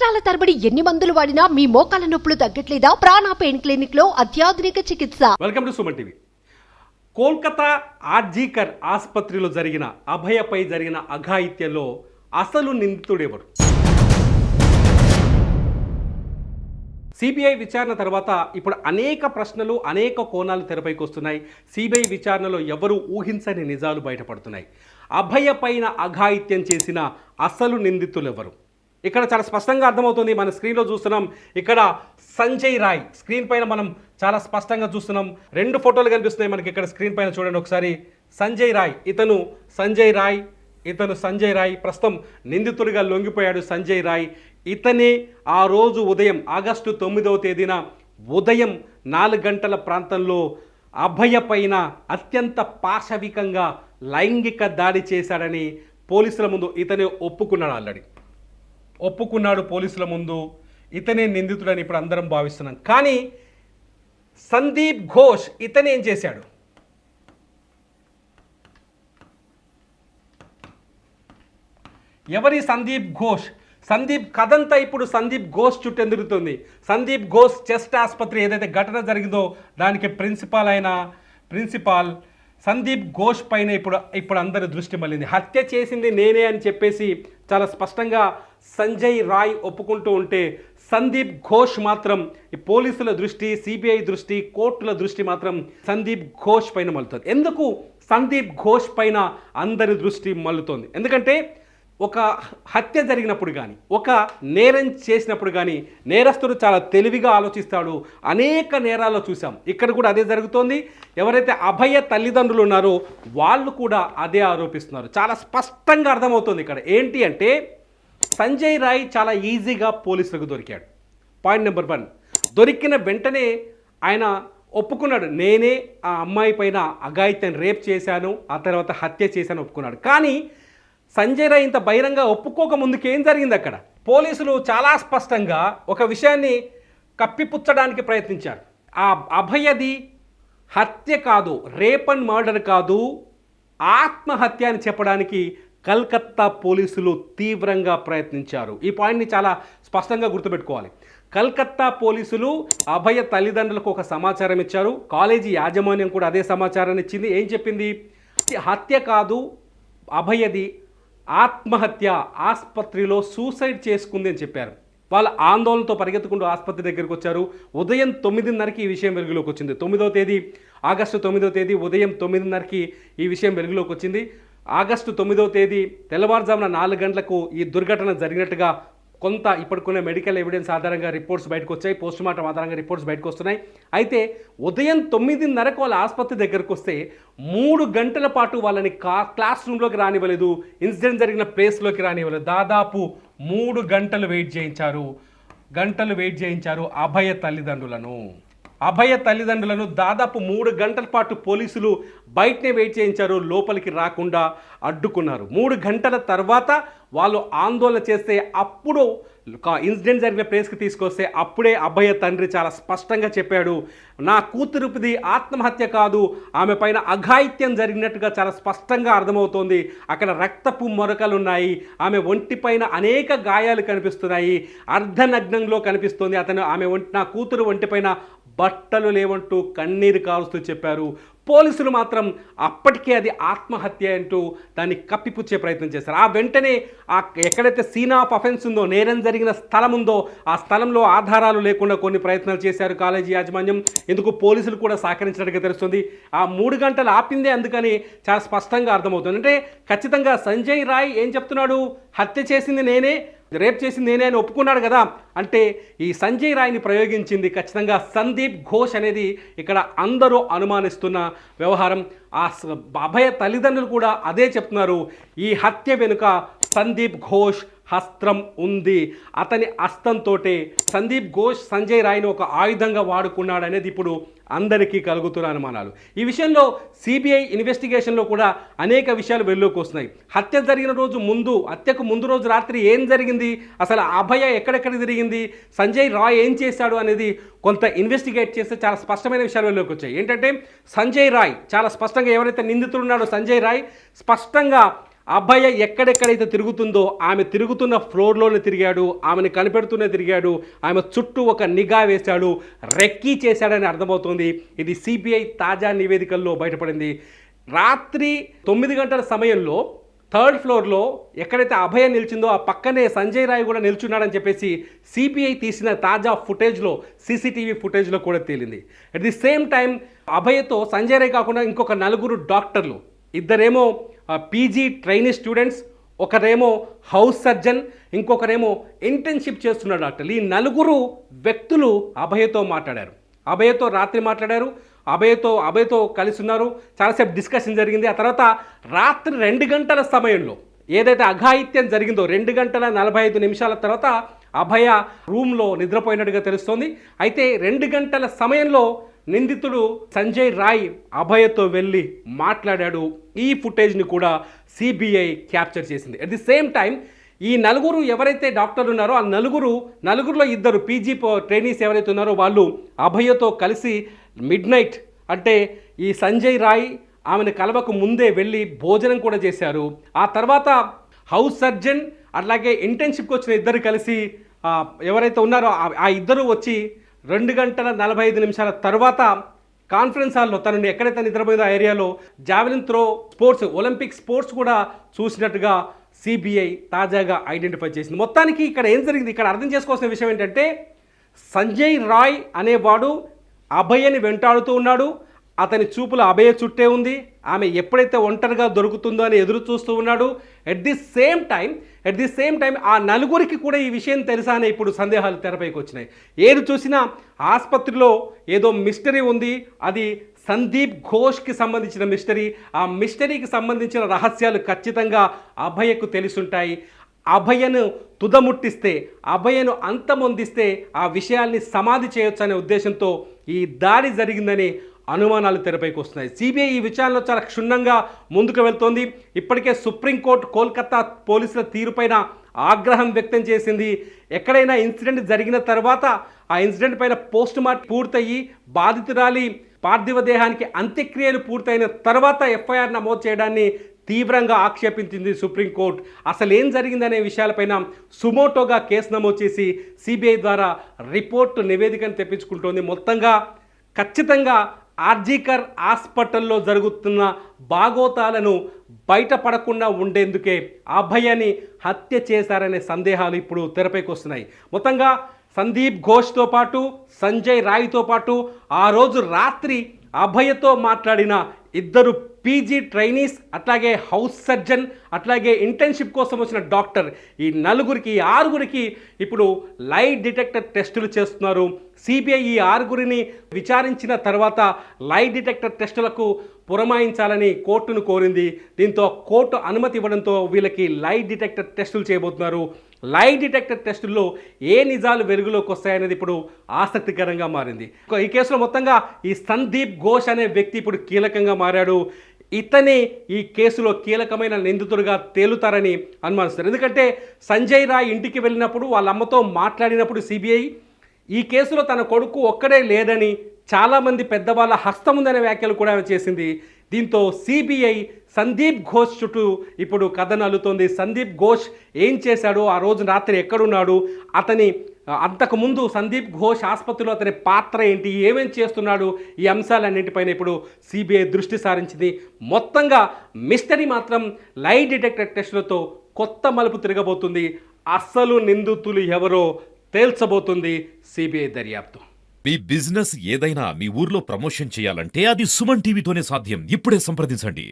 సంవత్సరాల తరబడి ఎన్ని మందులు వాడినా మీ మోకాల నొప్పులు తగ్గట్లేదా? ప్రాణ పెయిన్ క్లినిక్ లో అత్యాధునిక చికిత్స. Welcome to Suman TV. Kolkata RG Kar ఆసుపత్రిలో జరిగిన అభయపై జరిగిన అఘాయిత్యంలో అసలు నిందితుడెవరు? సిబిఐ విచారణ తర్వాత ఇప్పుడు అనేక ప్రశ్నలు, అనేక కోణాలు తెరపైకి వస్తున్నాయి. సిబిఐ విచారణలో ఎవరు ఊహించని నిజాలు బయటపడుతున్నాయి. అభయ పైన అఘాయిత్యం చేసిన అసలు నిందితులు ఎవరు? ఇక్కడ చాలా స్పష్టంగా అర్థమవుతుంది. మన స్క్రీన్లో చూస్తున్నాం. ఇక్కడ సంజయ్ రాయ్ స్క్రీన్ పైన మనం చాలా స్పష్టంగా చూస్తున్నాం. రెండు ఫోటోలు కనిపిస్తున్నాయి మనకి ఇక్కడ స్క్రీన్ పైన. చూడండి ఒకసారి. సంజయ్ రాయ్, ఇతను సంజయ్ రాయ్ ప్రస్తుతం నిందితుడిగా లొంగిపోయాడు. సంజయ్ రాయ్ ఇతనే ఆ రోజు ఉదయం ఆగస్టు 9వ తేదీన ఉదయం 4 గంటల ప్రాంతంలో అభయ పైన అత్యంత పాశవికంగా లైంగిక దాడి చేశాడని పోలీసుల ముందు ఇతనే ఒప్పుకున్నాడు పోలీసుల ముందు. ఇతనే నిందితుడని ఇప్పుడు అందరం భావిస్తున్నాం. కానీ సందీప్ ఘోష్ ఇతనే ఏం చేశాడు? ఎవరి సందీప్ ఘోష్? సందీప్ కథంతా ఇప్పుడు సందీప్ ఘోష్ చుట్టూ తిరుగుతుంది. సందీప్ ఘోష్ చెస్ట్ ఆసుపత్రి ఏదైతే ఘటన జరిగిందో దానికి ప్రిన్సిపాల్ సందీప్ ఘోష్ పైన ఇప్పుడు అందరి దృష్టి మళ్ళింది. హత్య చేసింది నేనే అని చెప్పేసి చాలా స్పష్టంగా సంజయ్ రాయ్ ఒప్పుకుంటూ ఉంటే, సందీప్ ఘోష్ మాత్రం ఈ పోలీసుల దృష్టి, సిబిఐ దృష్టి, కోర్టుల దృష్టి మాత్రం సందీప్ ఘోష్ పైన మళ్ళుతుంది. ఎందుకు సందీప్ ఘోష్ పైన అందరి దృష్టి మళ్ళుతోంది? ఎందుకంటే ఒక హత్య జరిగినప్పుడు కానీ, ఒక నేరం చేసినప్పుడు కానీ నేరస్తుడు చాలా తెలివిగా ఆలోచిస్తాడు. అనేక నేరాల్లో చూసాం. ఇక్కడ కూడా అదే జరుగుతోంది. ఎవరైతే అభయ తల్లిదండ్రులు ఉన్నారో వాళ్ళు కూడా అదే ఆరోపిస్తున్నారు. చాలా స్పష్టంగా అర్థమవుతుంది ఇక్కడ. ఏంటి అంటే సంజయ్ రాయ్ చాలా ఈజీగా పోలీసులకు దొరికాడు. పాయింట్ నెంబర్ 1, దొరికిన వెంటనే ఆయన ఒప్పుకున్నాడు. నేనే ఆ అమ్మాయి పైన అఘాయిత్యం రేప్ చేశాను, ఆ తర్వాత హత్య చేశాను ఒప్పుకున్నాడు. కానీ సంజయ్ రాయ్ ఇంత బహిరంగ ఒప్పుకోక ముందుకు ఏం జరిగింది? అక్కడ పోలీసులు చాలా స్పష్టంగా ఒక విషయాన్ని కప్పిపుచ్చడానికి ప్రయత్నించారు. ఆ అభయది హత్య కాదు, రేప్ అండ్ మర్డర్ కాదు, ఆత్మహత్య అని చెప్పడానికి కల్కత్తా పోలీసులు తీవ్రంగా ప్రయత్నించారు. ఈ పాయింట్ని చాలా స్పష్టంగా గుర్తుపెట్టుకోవాలి. కల్కత్తా పోలీసులు అభయ తల్లిదండ్రులకు ఒక సమాచారం ఇచ్చారు. కాలేజీ యాజమాన్యం కూడా అదే సమాచారాన్ని ఇచ్చింది. ఏం చెప్పింది? హత్య కాదు, అభయది ఆత్మహత్య, ఆసుపత్రిలో సూసైడ్ చేసుకుంది అని చెప్పారు. వాళ్ళ ఆందోళనతో పరిగెత్తుకుంటూ ఆసుపత్రి దగ్గరికి వచ్చారు. ఉదయం 9:30కి ఈ విషయం వెలుగులోకి వచ్చింది. ఆగస్టు 9వ తేదీ ఉదయం 9:30కి ఈ విషయం వెలుగులోకి వచ్చింది. ఆగస్టు 9వ తేదీ తెల్లవారుజామున 4 గంటలకు ఈ దుర్ఘటన జరిగినట్టుగా కొంత ఇప్పటికున్న మెడికల్ ఎవిడెన్స్ ఆధారంగా రిపోర్ట్స్ బయటకు వచ్చాయి. పోస్టుమార్టం ఆధారంగా రిపోర్ట్స్ బయటకు వస్తున్నాయి. అయితే ఉదయం 9:30కు వాళ్ళ ఆసుపత్రి దగ్గరకు వస్తే 3 గంటల పాటు వాళ్ళని క్లాస్ రూమ్లోకి రానివ్వలేదు, ఇన్సిడెంట్ జరిగిన ప్లేస్లోకి రానివ్వలేదు. దాదాపు 3 గంటలు వెయిట్ చేయించారు అభయ తల్లిదండ్రులను దాదాపు 3 గంటల పాటు పోలీసులు బయటనే వెయిట్ చేయించారు. లోపలికి రాకుండా అడ్డుకున్నారు. 3 గంటల తర్వాత వాళ్ళు ఆందోళన చేస్తే అప్పుడు ఇన్సిడెంట్ జరిగిన ప్లేస్కి తీసుకొస్తే అప్పుడే అభయ తండ్రి చాలా స్పష్టంగా చెప్పాడు, నా కూతురుపిది ఆత్మహత్య కాదు, ఆమె పైన అఘాయిత్యం జరిగినట్టుగా చాలా స్పష్టంగా అర్థమవుతోంది. అక్కడ రక్తపు మొరకలు ఉన్నాయి, ఆమె ఒంటిపైన అనేక గాయాలు కనిపిస్తున్నాయి, అర్ధనగ్నంలో కనిపిస్తుంది. నా కూతురు ఒంటిపైన బట్టలు లేవంటూ కన్నీరు కారుస్తూ చెప్పారు. పోలీసులు మాత్రం అప్పటికే అది ఆత్మహత్య అంటూ దాన్ని కప్పిపుచ్చే ప్రయత్నం చేశారు. ఆ వెంటనే ఎక్కడైతే సీన్ ఆఫ్ అఫెన్స్ ఉందో, నేరం జరిగిన స్థలం ఉందో, ఆ స్థలంలో ఆధారాలు లేకుండా కొన్ని ప్రయత్నాలు చేశారు కాలేజీ యాజమాన్యం. ఎందుకు పోలీసులు కూడా సహకరించినట్టుగా తెలుస్తుంది. ఆ 3 గంటలు ఆపిందే అందుకని చాలా స్పష్టంగా అర్థమవుతుంది. అంటే ఖచ్చితంగా సంజయ్ రాయ్ ఏం చెప్తున్నాడు? హత్య చేసింది నేనే, రేప్ చేసింది నేనే అని ఒప్పుకున్నాడు కదా. అంటే ఈ సంజయ్ రాయ్ని ప్రయోగించింది ఖచ్చితంగా సందీప్ ఘోష్ అనేది ఇక్కడ అందరూ అనుమానిస్తున్న వ్యవహారం. ఆ అభయ తల్లిదండ్రులు కూడా అదే చెప్తున్నారు. ఈ హత్య వెనుక సందీప్ ఘోష్ హస్తం ఉంది. అతని హస్తంతో సందీప్ ఘోష్ సంజయ్ రాయ్ని ఒక ఆయుధంగా వాడుకున్నాడు అనేది ఇప్పుడు అందరికీ కలుగుతున్న అనుమానాలు. ఈ విషయంలో సిబిఐ ఇన్వెస్టిగేషన్లో కూడా అనేక విషయాలు వెలుగులోకి వస్తున్నాయి. హత్యకు ముందు రోజు రాత్రి ఏం జరిగింది, అసలు అభయ ఎక్కడెక్కడ తిరిగింది, సంజయ్ రాయ్ ఏం చేశాడు అనేది కొంత ఇన్వెస్టిగేట్ చేస్తే చాలా స్పష్టమైన విషయాలు వెలుగులోకి వచ్చాయి. ఏంటంటే సంజయ్ రాయ్ చాలా స్పష్టంగా, ఎవరైతే నిందితుడు ఉన్నాడో సంజయ్ రాయ్ స్పష్టంగా అభయ ఎక్కడెక్కడైతే తిరుగుతుందో ఆమె తిరుగుతున్న ఫ్లోర్లోనే తిరిగాడు, ఆమెను కనిపెడుతూనే తిరిగాడు, ఆమె చుట్టూ ఒక నిఘా వేశాడు, రెక్కీ చేశాడని అర్థమవుతుంది. ఇది సిబిఐ తాజా నివేదికల్లో బయటపడింది. రాత్రి 9 గంటల సమయంలో 3rd ఫ్లోర్లో ఎక్కడైతే అభయ నిలిచిందో ఆ పక్కనే సంజయ్ రాయ్ కూడా నిల్చున్నాడని చెప్పేసి సిబిఐ తీసిన తాజా ఫుటేజ్లో, సీసీటీవీ ఫుటేజ్లో కూడా తేలింది. అట్ ది సేమ్ టైం అభయతో సంజయ్ రాయ్ కాకుండా ఇంకొక 4 డాక్టర్లు, ఇద్దరేమో పీజీ ట్రైనీ స్టూడెంట్స్, ఒకరేమో హౌస్ సర్జన్, ఇంకొకరేమో ఇంటర్న్షిప్ చేస్తున్న డాక్టర్లు. ఈ 4 వ్యక్తులు అభయతో మాట్లాడారు. అభయతో రాత్రి మాట్లాడారు, అభయతో కలిసి ఉన్నారు, చాలాసేపు డిస్కషన్ జరిగింది. ఆ తర్వాత రాత్రి 2 గంటల సమయంలో ఏదైతే అఘాయిత్యం జరిగిందో 2 గంటల 45 నిమిషాల తర్వాత అభయ రూమ్లో నిద్రపోయినట్టుగా తెలుస్తోంది. అయితే 2 గంటల సమయంలో నిందితుడు సంజయ్ రాయ్ అభయతో వెళ్ళి మాట్లాడాడు. ఈ ఫుటేజ్ని కూడా సిబిఐ క్యాప్చర్ చేసింది. అట్ ది సేమ్ టైం ఈ 4 ఎవరైతే డాక్టర్లు ఉన్నారో ఆ నలుగురిలో 2 పీజీ ట్రైనీస్ ఎవరైతే ఉన్నారో వాళ్ళు అభయతో కలిసి మిడ్ నైట్ అంటే ఈ సంజయ్ రాయ్ ఆమెను కలవకు ముందే వెళ్ళి భోజనం కూడా చేశారు. ఆ తర్వాత హౌస్ సర్జన్ అట్లాగే ఇంటర్న్షిప్కి వచ్చిన 2 కలిసి ఎవరైతే ఉన్నారో ఆ 2 వచ్చి 2 గంటల 45 నిమిషాల తర్వాత కాన్ఫరెన్స్ హాల్లో తనని ఎక్కడైతే నిద్రపోయిందో ఆ ఏరియాలో javelin throw sports, Olympic sports కూడా చూసినట్టుగా సిబిఐ తాజాగా ఐడెంటిఫై చేసింది. మొత్తానికి ఇక్కడ ఏం జరిగింది, ఇక్కడ అర్థం చేసుకోవాల్సిన విషయం ఏంటంటే సంజయ్ రాయ్ అనేవాడు అభయని వెంటాడుతూ ఉన్నాడు. అతని చూపులు అభయ చుట్టే ఉంది. ఆమె ఎప్పుడైతే ఒంటరిగా దొరుకుతుందో అని ఎదురు చూస్తూ ఉన్నాడు. ఎట్ ది సేమ్ టైం ఆ 4 కూడా ఈ విషయం తెలుసా అనే ఇప్పుడు సందేహాలు తెరపైకి వచ్చినాయి. ఏది చూసినా ఆసుపత్రిలో ఏదో మిస్టరీ ఉంది, అది సందీప్ ఘోష్కి సంబంధించిన మిస్టరీ. ఆ మిస్టరీకి సంబంధించిన రహస్యాలు ఖచ్చితంగా అభయకు తెలుసుంటాయి. అభయను తుదముట్టిస్తే, అభయను అంతమొందిస్తే ఆ విషయాల్ని సమాధి చేయొచ్చు అనే ఉద్దేశంతో ఈ దాడి జరిగిందని అనుమానాలు తెరపైకి వస్తున్నాయి. సిబిఐ ఈ విచారణలో చాలా క్షుణ్ణంగా ముందుకు వెళ్తోంది. ఇప్పటికే సుప్రీంకోర్టు కోల్కతా పోలీసుల తీరుపైన ఆగ్రహం వ్యక్తం చేసింది. ఎక్కడైనా ఇన్సిడెంట్ జరిగిన తర్వాత ఆ ఇన్సిడెంట్ పైన పోస్ట్ మార్టం పూర్తయి బాధితురాలి పార్థివ దేహానికి అంత్యక్రియలు పూర్తయిన తర్వాత ఎఫ్ఐఆర్ నమోదు చేయడాన్ని తీవ్రంగా ఆక్షేపించింది సుప్రీంకోర్టు. అసలు ఏం జరిగిందనే విషయాలపైన సుమోటోగా కేసు నమోదు చేసి సిబిఐ ద్వారా రిపోర్టు నివేదికను తెప్పించుకుంటోంది. మొత్తంగా ఖచ్చితంగా ఆర్జీకర్ హాస్పిటల్లో జరుగుతున్న బాగోతాలను బయటపడకుండా ఉండేందుకే అభయని హత్య చేశారనే సందేహాలు ఇప్పుడు తెరపైకి వస్తున్నాయి. మొత్తంగా సందీప్ ఘోష్తో పాటు సంజయ్ రాయ్తో పాటు ఆ రోజు రాత్రి అభయతో మాట్లాడిన 2 పీజీ ట్రైనీస్, అట్లాగే హౌస్ సర్జన్, అట్లాగే ఇంటర్న్షిప్ కోసం వచ్చిన డాక్టర్, ఈ 6 ఇప్పుడు లై డిటెక్టర్ టెస్టులు చేస్తున్నారు. సిబిఐ ఈ 6 విచారించిన తర్వాత లై డిటెక్టర్ టెస్టులకు పురమాయించాలని కోర్టును కోరింది. దీంతో కోర్టు అనుమతి ఇవ్వడంతో వీళ్ళకి లై డిటెక్టర్ టెస్టులు చేయబోతున్నారు. లై డిటెక్టర్ టెస్టుల్లో ఏ నిజాలు వెలుగులోకి వస్తాయనేది ఇప్పుడు ఆసక్తికరంగా మారింది. ఈ కేసులో మొత్తంగా ఈ సందీప్ ఘోష్ అనే వ్యక్తి ఇప్పుడు కీలకంగా మారాడు. ఇతనే ఈ కేసులో కీలకమైన నిందితుడిగా తేలుతారని అనుమానిస్తారు. ఎందుకంటే సంజయ్ రాయ్ ఇంటికి వెళ్ళినప్పుడు వాళ్ళ అమ్మతో మాట్లాడినప్పుడు సిబిఐ ఈ కేసులో తన కొడుకు ఒక్కడే లేదని, చాలామంది పెద్దవాళ్ళ హస్తం ఉందనే వ్యాఖ్యలు కూడా చేసింది. దీంతో సిబిఐ సందీప్ ఘోష్ చుట్టూ ఇప్పుడు కథను అల్లుతోంది. సందీప్ ఘోష్ ఏం చేశాడు, ఆ రోజు రాత్రి ఎక్కడున్నాడు, అతని అంతకుముందు సందీప్ ఘోష్ ఆసుపత్రిలో అతని పాత్ర ఏంటి, ఏమేం చేస్తున్నాడు, ఈ అంశాలన్నింటిపైన ఇప్పుడు సిబిఐ దృష్టి సారించింది. మొత్తంగా మిస్టరీ మాత్రం లై డిటెక్టర్ టెస్టులతో కొత్త మలుపు తిరగబోతుంది. అస్సలు నిందితులు ఎవరో తేల్చబోతుంది సిబిఐ దర్యాప్తు. మీ బిజినెస్ ఏదైనా మీ ఊర్లో ప్రమోషన్ చేయాలంటే అది సుమన్ టీవీతోనే సాధ్యం. ఇప్పుడే సంప్రదించండి.